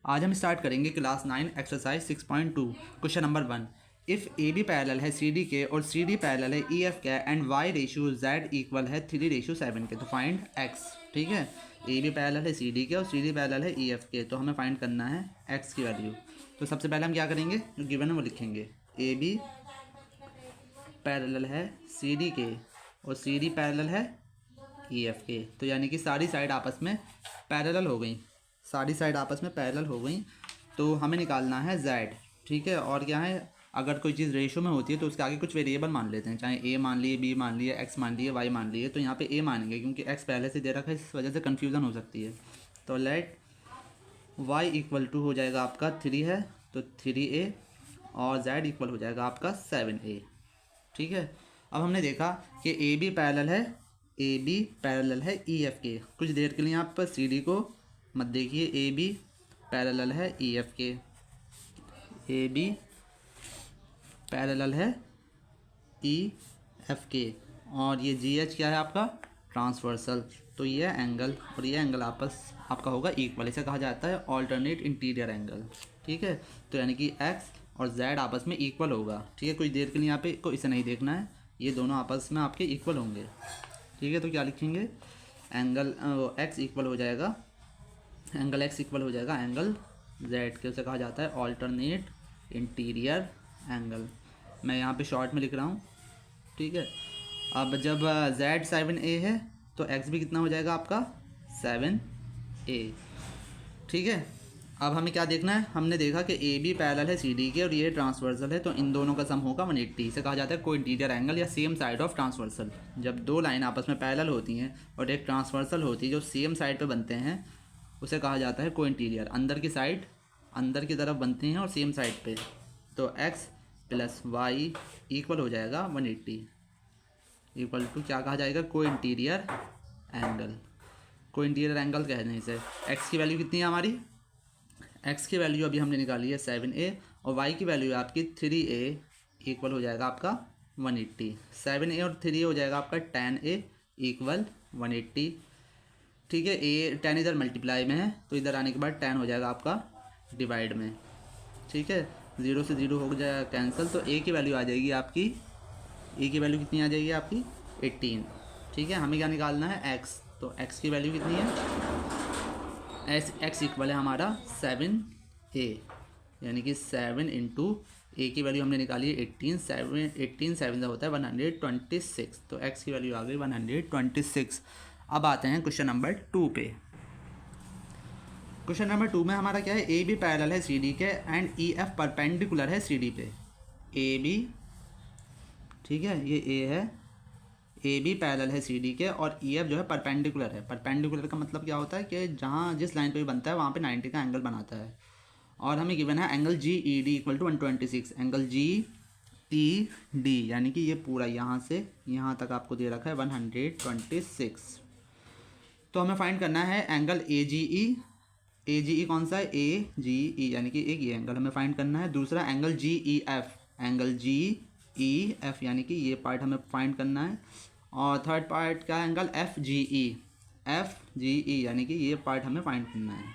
आज हम स्टार्ट करेंगे class 9 exercise 6.2 question number 1। If A B parallel है सी डी के और सी डी पैरेलल है ई एफ के and Y ratio Z equal है 3:7 के, तो फाइंड एक्स। ठीक है, ए बी पैरेलल है सी डी के और सी डी पैरेलल है ई एफ के, तो हमें फाइंड करना है एक्स की वैल्यू। तो सबसे पहले हम क्या करेंगे, जो गिवन है वो लिखेंगे। ए बी पैरेलल है सी डी के और सी डी पैरेलल है ई एफ के, तो यानी कि सारी साइड आपस में पैरेलल हो गई, सारी साइड आपस में पैरेलल हो गई। तो हमें निकालना है z। ठीक है, और क्या है, अगर कोई चीज़ रेशो में होती है तो उसके आगे कुछ वेरिएबल मान लेते हैं, चाहे a मान लिए, b मान लिए, x मान लिए, y मान लिए। तो यहाँ पे a मानेंगे क्योंकि x पहले से दे रखा है, इस वजह से कन्फ्यूज़न हो सकती है। तो लेट y इक्वल टू हो जाएगा आपका 3 है तो 3a और z इक्वल हो जाएगा आपका 7a। ठीक है, अब हमने देखा कि ए बी पैरेलल है ई एफ के। कुछ देर के लिए आप सी डी को मत देखिए, ए बी पैरेलल है ई एफ के, ए बी पैरेलल है ई एफ के, और ये जी एच क्या है आपका, ट्रांसवर्सल। तो ये एंगल और ये एंगल आपस आपका होगा इक्वल, इसे कहा जाता है ऑल्टरनेट इंटीरियर एंगल। ठीक है, तो यानी कि एक्स और जेड आपस में इक्वल होगा। ठीक है, कुछ देर के लिए यहाँ पे को इसे नहीं देखना है, ये दोनों आपस में आपके इक्वल होंगे। ठीक है, तो क्या लिखेंगे, एंगल एक्स इक्वल हो जाएगा, एंगल एक्स इक्वल हो जाएगा एंगल जेड के, उसे कहा जाता है ऑल्टरनेट इंटीरियर एंगल। मैं यहाँ पे शॉर्ट में लिख रहा हूँ। ठीक है, अब जब जेड 7a है तो एक्स भी कितना हो जाएगा आपका 7a। ठीक है, अब हमें क्या देखना है, हमने देखा कि ए बी पैरेलल है सी डी के और ये ट्रांसवर्सल है, तो इन दोनों का सम होगा 180। इसे कहा जाता है को इंटीरियर एंगल या सेम साइड ऑफ ट्रांसवर्सल। जब दो लाइन आपस में पैरेलल होती हैं और एक ट्रांसवर्सल होती है जो सेम साइड पे बनते हैं, उसे कहा जाता है को इंटीरियर। अंदर की साइड अंदर की तरफ बनते हैं और सेम साइड पे। तो एक्स प्लस वाई इक्वल हो जाएगा 180, इक्वल टू क्या कहा जाएगा, को इंटीरियर एंगल। को इंटीरियर एंगल कहने से एक्स की वैल्यू कितनी है हमारी, एक्स की वैल्यू अभी हमने निकाली है 7a और y की वैल्यू है आपकी 3a, इक्वल हो जाएगा आपका 180। 7a और 3a हो जाएगा आपका 10a इक्वल 180। ठीक है, a 10 इधर मल्टीप्लाई में है तो इधर आने के बाद 10 हो जाएगा आपका डिवाइड में। ठीक है, 0 से 0 हो जाएगा कैंसिल, तो a की वैल्यू आ जाएगी आपकी, a की वैल्यू कितनी आ जाएगी आपकी 18। ठीक है, हमें क्या निकालना है x, तो x की वैल्यू कितनी है, एक्स इक्वल है हमारा 7a, यानी कि 7 इंटू ए की वैल्यू हमने निकाली है 18 7 का होता है 126, तो एक्स की वैल्यू आ गई 126। अब आते हैं क्वेश्चन नंबर 2 पे। क्वेश्चन नंबर 2 में हमारा क्या है, ए बी पैरेलल है सी डी के एंड ई एफ परपेंडिकुलर है सी डी पे। ए बी, ठीक है, ये ए है, ए बी पैरेलल है सी डी के और ई एफ जो है परपेंडिकुलर है। परपेंडिकुलर का मतलब क्या होता है कि जहाँ जिस लाइन पे भी बनता है वहाँ पे 90 का एंगल बनाता है। और हमें गिवन है angle G E D equal to 126, angle G E D यानी कि ये पूरा यहाँ से यहाँ तक आपको दे रखा है 126। तो हमें फाइंड करना है एंगल ए जी ई कौन सा है, ए जी ई, यानी कि एक ये एंगल हमें फाइंड करना है। दूसरा angle G E F, angle G E F यानी कि ये पार्ट हमें फाइंड करना है। और थर्ड पार्ट का एंगल एफ जी ई यानी कि ये पार्ट हमें फाइंड करना है।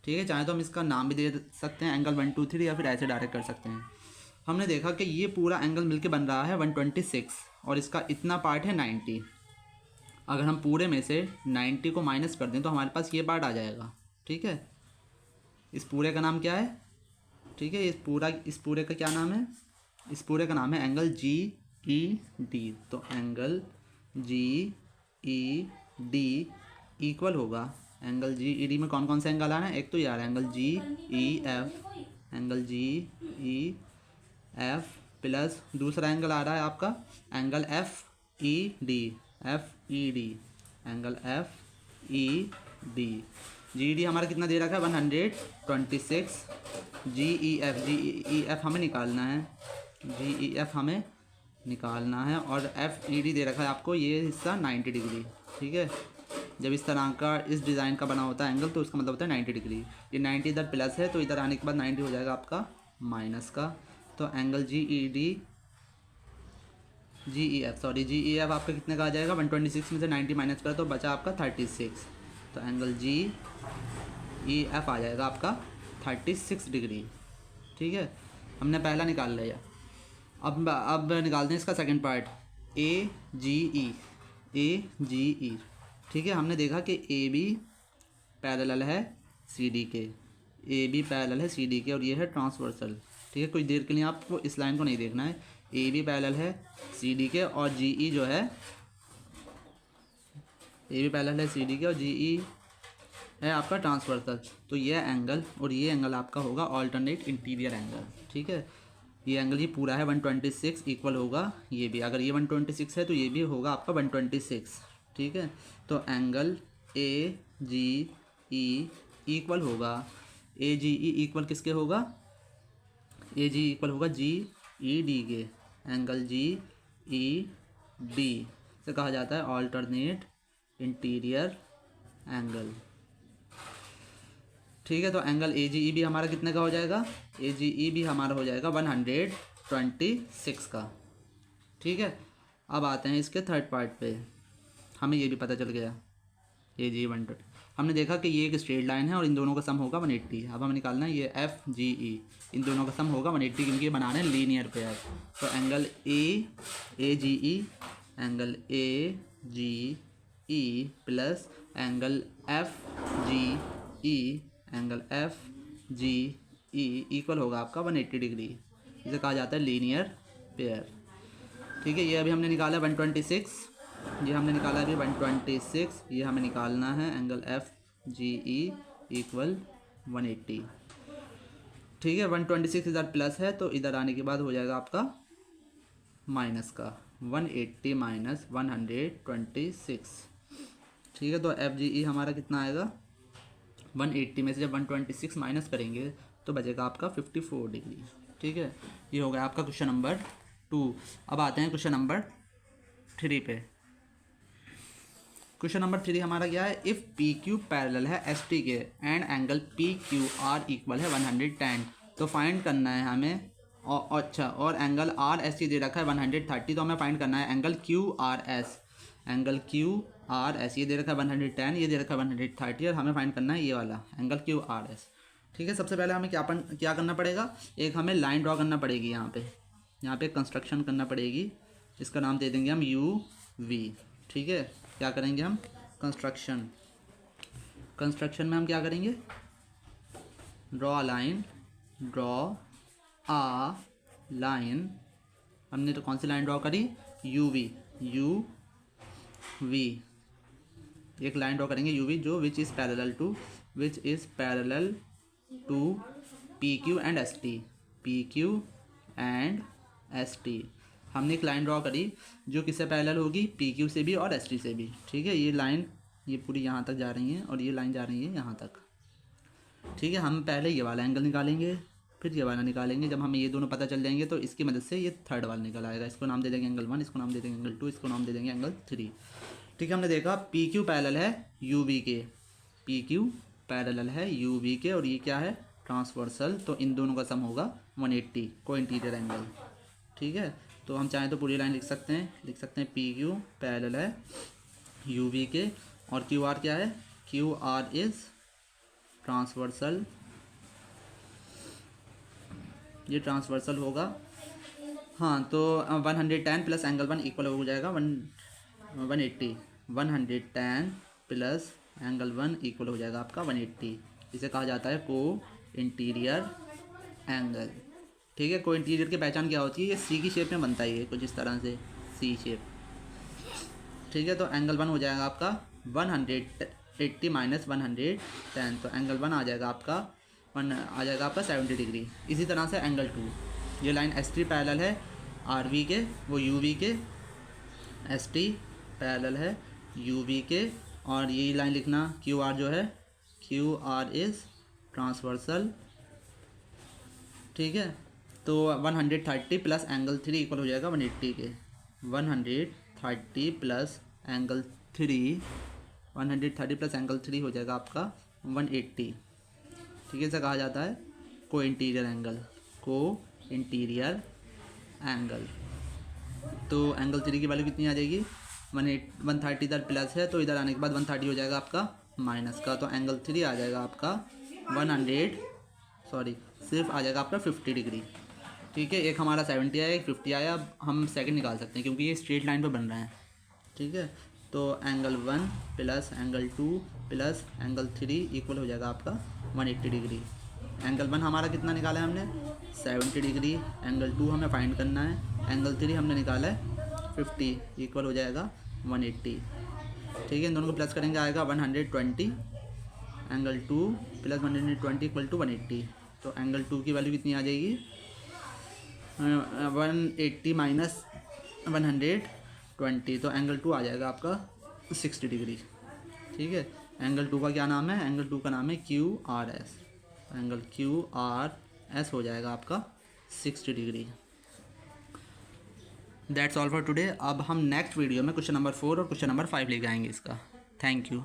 ठीक है, चाहे तो हम इसका नाम भी दे सकते हैं एंगल 1 2 3 या फिर ऐसे डायरेक्ट कर सकते हैं। हमने देखा कि ये पूरा एंगल मिलके बन रहा है 126 और इसका इतना पार्ट है 90। अगर हम पूरे में से 90 को माइनस कर दें तो हमारे पास ये पार्ट आ जाएगा। ठीक है, इस पूरे का नाम क्या है, ठीक है, इस पूरे का क्या नाम है, इस पूरे का नाम है एंगल जी ई डी। तो angle G E D equal होगा, एंगल जी ई डी में कौन कौन से एंगल आ रहे हैं, एक तो ये आ रहा है angle G E F, angle G E F plus दूसरा एंगल आ रहा है आपका angle F E D, angle F E D. G D हमारा कितना दे रखा है 126। जी ई एफ हमें निकालना है, जी ई एफ हमें निकालना है और एफ ई डी दे रखा है आपको ये हिस्सा 90 डिग्री। ठीक है, जब इस तरह का इस डिज़ाइन का बना होता है एंगल तो उसका मतलब होता है 90 डिग्री। ये 90 इधर प्लस है तो इधर आने के बाद 90 हो जाएगा आपका माइनस का। तो एंगल जी ई एफ आपका कितने का आ जाएगा, 126 में से 90 माइनस करा तो बचा आपका 36। तो एंगल जी ई एफ आ जाएगा आपका 36 डिग्री। ठीक है, हमने पहला निकाल लिया। अब निकालते हैं इसका सेकंड पार्ट, ए जी ई। ठीक है, हमने देखा कि ए बी पैरेलल है सी डी के, ए बी पैरेलल है सी डी के और ये है ट्रांसवर्सल। ठीक है, कुछ देर के लिए आपको इस लाइन को नहीं देखना है। ए बी पैरेलल है सी डी के और जी ई जो है, ए बी पैरेलल है सी डी के और जी ई है आपका ट्रांसवर्सल। तो ये एंगल और ये एंगल आपका होगा ऑल्टरनेट इंटीरियर एंगल। ठीक है, ये एंगल ये पूरा है 126 इक्वल होगा ये भी, अगर ये 126 है तो ये भी होगा आपका 126। ठीक है, तो angle A G E equal होगा, ए जी ई इक्वल किसके होगा, ए जी इक्वल होगा जी ई डी के। एंगल जी ई डी से कहा जाता है ऑल्टरनेट इंटीरियर एंगल। ठीक है, तो एंगल ए जी ई भी हमारा कितने का हो जाएगा, ए जी ई भी हमारा हो जाएगा 126 का। ठीक है, अब आते हैं इसके थर्ड पार्ट पे। हमें ये भी पता चल गया ए जी 120, हमने देखा कि ये एक स्ट्रेट लाइन है और इन दोनों का सम होगा 180। अब हमें निकालना है ये एफ जी ई, इन दोनों का सम होगा 180 क्योंकि ये बनाने लीनियर पेयर। तो angle A G E, angle A G E plus angle F G E, angle F G E equal होगा आपका 180 डिग्री। इसे कहा जाता है लीनियर पेयर। ठीक है, ये अभी हमने निकाला 126, ये हमने निकाला अभी 126, ये हमें निकालना है angle F G E equal 180। ठीक है, 126 इधर प्लस है तो इधर आने के बाद हो जाएगा आपका माइनस का, 180 माइनस 126। ठीक है, तो एफ जी ई हमारा कितना आएगा, 180 में से जब 126 माइनस करेंगे तो बचेगा आपका 54 डिग्री। ठीक है, ये हो गया आपका क्वेश्चन नंबर 2। अब आते हैं क्वेश्चन नंबर 3 पे। क्वेश्चन नंबर 3 हमारा क्या है, इफ़ पी क्यू पैरेलल है एस टी के and angle P Q R equal है 110, तो फाइंड करना है हमें। और अच्छा, और एंगल आर एस टी दे रखा है 130, तो हमें फाइंड करना है angle Q R S. Angle Q R S ये दे रखा है 110, ये दे रखा है 130 और हमें फाइंड करना है ये वाला एंगल क्यू आर एस। ठीक है, सबसे पहले हमें क्या करना पड़ेगा, एक हमें लाइन ड्रॉ करना पड़ेगी। यहाँ पे कंस्ट्रक्शन करना पड़ेगी, इसका नाम दे देंगे हम यू वी। ठीक है, क्या करेंगे हम, कंस्ट्रक्शन में हम क्या करेंगे, ड्रॉ अ लाइन। हमने तो कौन सी लाइन ड्रॉ करी, यू वी, एक लाइन ड्रॉ करेंगे यू वी जो which is parallel to P Q and S T. हमने एक लाइन ड्रॉ करी जो किससे पैरेलल होगी, पी क्यू से भी और एस टी से भी। ठीक है, ये लाइन ये पूरी यहाँ तक जा रही है और ये लाइन जा रही है यहाँ तक। ठीक है, हम पहले ये वाला एंगल निकालेंगे, फिर ये वाला निकालेंगे। जब हमें ये दोनों पता चल जाएंगे तो इसकी मदद से ये थर्ड वाला निकल आएगा। इसको नाम दे देंगे एंगल 1, इसको नाम दे देंगे एंगल 2, इसको नाम दे देंगे एंगल 3। ठीक है, हमने देखा पी क्यू पैरेलल है यू वी के, पी क्यू पैरेलल है यू वी के और ये क्या है ट्रांसवर्सल, तो इन दोनों का सम होगा 180 को इंटीरियर एंगल। ठीक है, तो हम चाहें तो पूरी लाइन लिख सकते हैं पी क्यू पैरेलल है यू वी के और क्यू आर क्या है, क्यू आर इज़ ट्रांसवर्सल, ये ट्रांसवर्सल होगा। हाँ, तो 110 प्लस एंगल 1 इक्वल हो जाएगा 180, 110 प्लस एंगल 1 इक्वल हो जाएगा आपका 180। इसे कहा जाता है को इंटीरियर एंगल। ठीक है, को इंटीरियर की पहचान क्या होती है, ये सी की शेप में बनता है, ये कुछ इस तरह से सी शेप। ठीक है, तो एंगल 1 हो जाएगा आपका 180 माइनस 110, तो एंगल 1 आ जाएगा आपका 70 डिग्री। इसी तरह से एंगल 2, ये लाइन एस टी पैरेलल है आर वी के, वो यू वी के, एस टी पैरेलल है यू वी के और ये लाइन लिखना क्यू आर जो है क्यू आर इज़ ट्रांसवर्सल। ठीक है, तो 130 प्लस एंगल 3 इक्वल हो जाएगा 180 के, 130 प्लस एंगल 3, 130 प्लस एंगल 3 हो जाएगा आपका 180। ठीक है, इसे कहा जाता है को इंटीरियर एंगल। तो एंगल 3 की वैल्यू कितनी आ जाएगी, 130 इधर प्लस है तो इधर आने के बाद 130 हो जाएगा आपका माइनस का, तो एंगल 3 आ जाएगा आपका सॉरी सिर्फ आ जाएगा आपका 50 डिग्री। ठीक है, एक हमारा 70 आया, एक 50 आया। अब हम सेकंड निकाल सकते हैं क्योंकि ये स्ट्रेट लाइन पे बन रहे हैं। ठीक है, तो angle 1 plus angle 2 plus angle 3 equal हो जाएगा आपका 180 डिग्री। एंगल 1 हमारा कितना निकाला है हमने 70 डिग्री, एंगल 2 हमें फाइंड करना है, एंगल 3 हमने निकाला है 50 इक्वल हो जाएगा 180। ठीक है, इन दोनों को प्लस करेंगे आएगा 120, एंगल 2 प्लस 120 इक्वल टू 180। तो एंगल 2 की वैल्यू कितनी आ जाएगी 180 माइनस 120, तो एंगल 2 आ जाएगा आपका 60 डिग्री। ठीक है, एंगल 2 का क्या नाम है, एंगल 2 का नाम है QRS। एंगल QRS हो जाएगा आपका 60 degree. That's all for today. अब हम नेक्स्ट वीडियो में क्वेश्चन नंबर 4 और क्वेश्चन नंबर 5 लेके आएंगे इसका। Thank you.